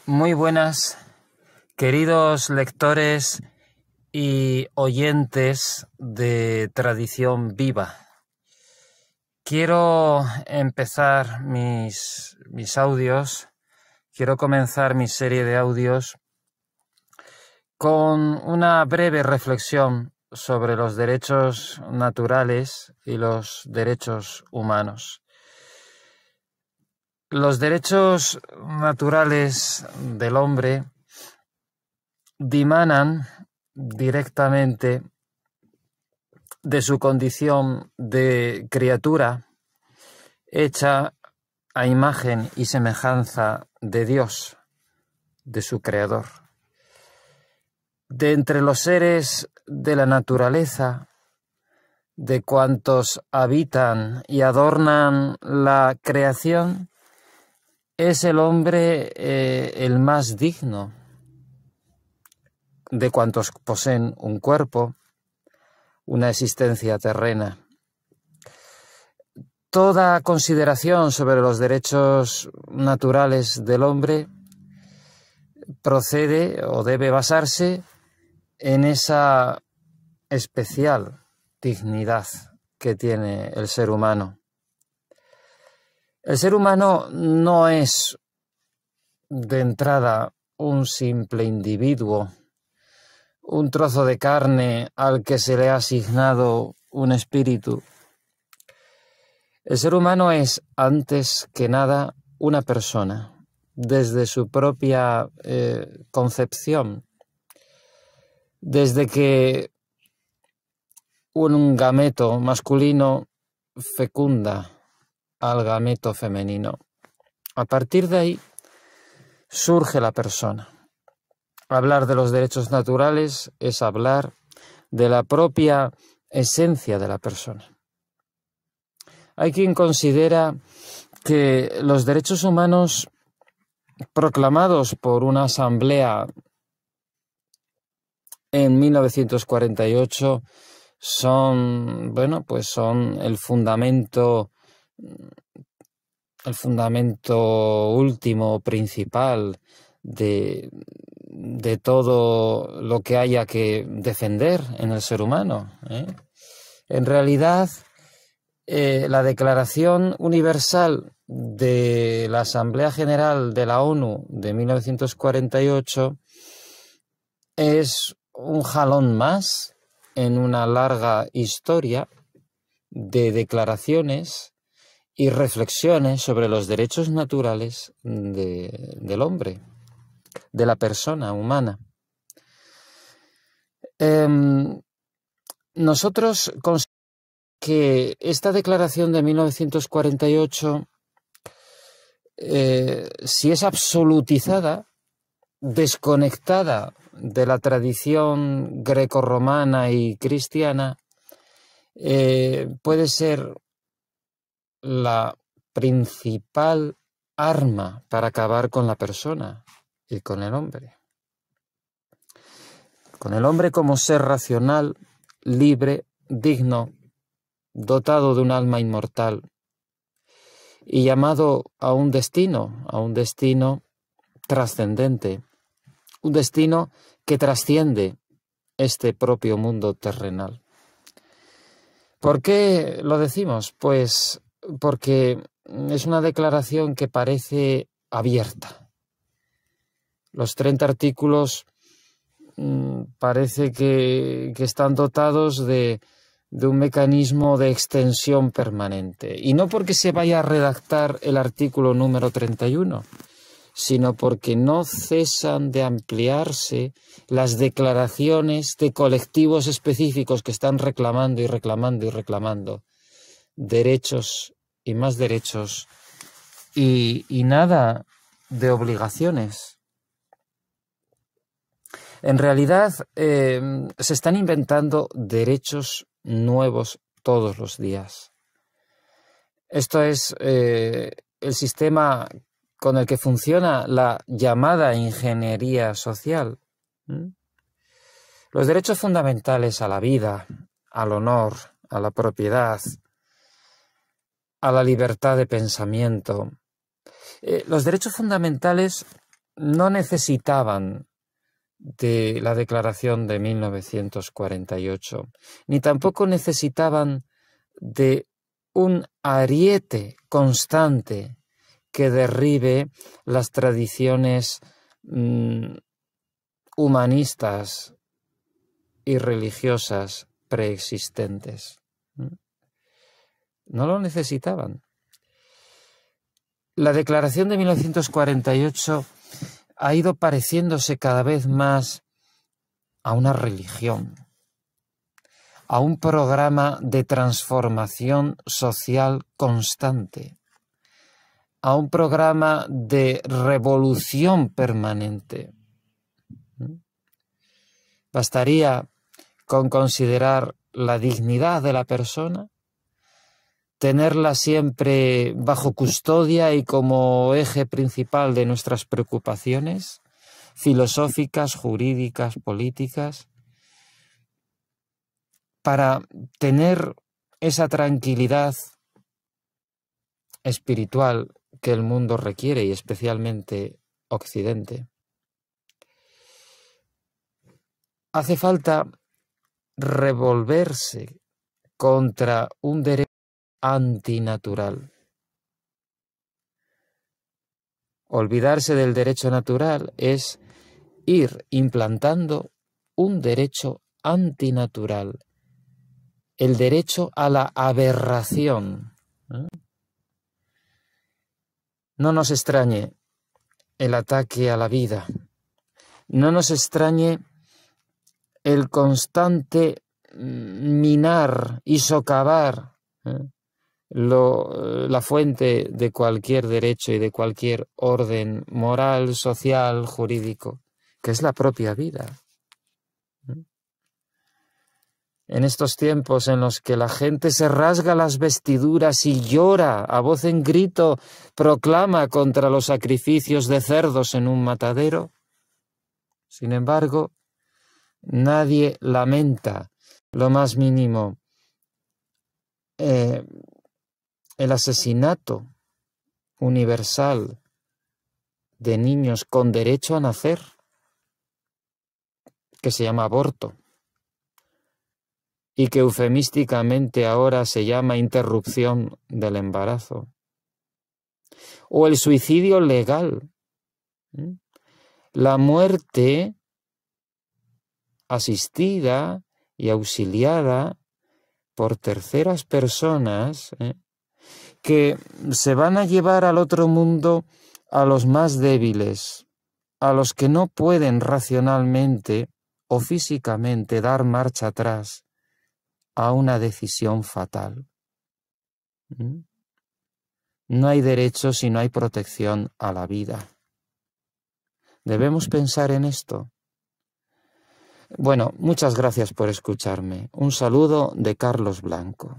Muy buenas, queridos lectores y oyentes de Tradición Viva. Quiero empezar mis audios, quiero comenzar mi serie de audios con una breve reflexión sobre los derechos naturales y los derechos humanos. Los derechos naturales del hombre dimanan directamente de su condición de criatura hecha a imagen y semejanza de Dios, de su Creador. De entre los seres de la naturaleza, de cuantos habitan y adornan la creación, es el hombre el más digno de cuantos poseen un cuerpo, una existencia terrena. Toda consideración sobre los derechos naturales del hombre procede o debe basarse en esa especial dignidad que tiene el ser humano. El ser humano no es de entrada un simple individuo, un trozo de carne al que se le ha asignado un espíritu. El ser humano es, antes que nada, una persona, desde su propia concepción, desde que un gameto masculino fecunda al gameto femenino. A partir de ahí surge la persona. Hablar de los derechos naturales es hablar de la propia esencia de la persona. Hay quien considera que los derechos humanos proclamados por una asamblea en 1948 son el fundamento último, principal de todo lo que haya que defender en el ser humano. En realidad, la Declaración Universal de la Asamblea General de la ONU de 1948 es un jalón más en una larga historia de declaraciones y reflexiones sobre los derechos naturales del hombre, de la persona humana. Nosotros consideramos que esta declaración de 1948, si es absolutizada, desconectada de la tradición grecorromana y cristiana, puede ser la principal arma para acabar con la persona y con el hombre. Con el hombre como ser racional, libre, digno, dotado de un alma inmortal y llamado a un destino trascendente, un destino que trasciende este propio mundo terrenal. ¿Por qué lo decimos? Pues porque es una declaración que parece abierta. Los 30 artículos parece que están dotados de un mecanismo de extensión permanente. Y no porque se vaya a redactar el artículo número 31, sino porque no cesan de ampliarse las declaraciones de colectivos específicos que están reclamando y reclamando y reclamando derechos y más derechos y nada de obligaciones. En realidad se están inventando derechos nuevos todos los días. Esto es el sistema con el que funciona la llamada ingeniería social. Los derechos fundamentales a la vida, al honor, a la propiedad, a la libertad de pensamiento. Los derechos fundamentales no necesitaban de la Declaración de 1948, ni tampoco necesitaban de un ariete constante que derribe las tradiciones humanistas y religiosas preexistentes. No lo necesitaban. La Declaración de 1948 ha ido pareciéndose cada vez más a una religión, a un programa de transformación social constante, a un programa de revolución permanente. Bastaría con considerar la dignidad de la persona, tenerla siempre bajo custodia y como eje principal de nuestras preocupaciones filosóficas, jurídicas, políticas, para tener esa tranquilidad espiritual que el mundo requiere, y especialmente Occidente. Hace falta revolverse contra un derecho antinatural. Olvidarse del derecho natural es ir implantando un derecho antinatural, el derecho a la aberración. No nos extrañe el ataque a la vida, no nos extrañe el constante minar y socavar la fuente de cualquier derecho y de cualquier orden moral, social, jurídico, que es la propia vida. En estos tiempos en los que la gente se rasga las vestiduras y llora, a voz en grito, proclama contra los sacrificios de cerdos en un matadero, sin embargo, nadie lamenta lo más mínimo el asesinato universal de niños con derecho a nacer, que se llama aborto, y que eufemísticamente ahora se llama interrupción del embarazo, o el suicidio legal, la muerte asistida y auxiliada por terceras personas que se van a llevar al otro mundo a los más débiles, a los que no pueden racionalmente o físicamente dar marcha atrás a una decisión fatal. No hay derecho si no hay protección a la vida. Debemos pensar en esto. Bueno, muchas gracias por escucharme. Un saludo de Carlos Blanco.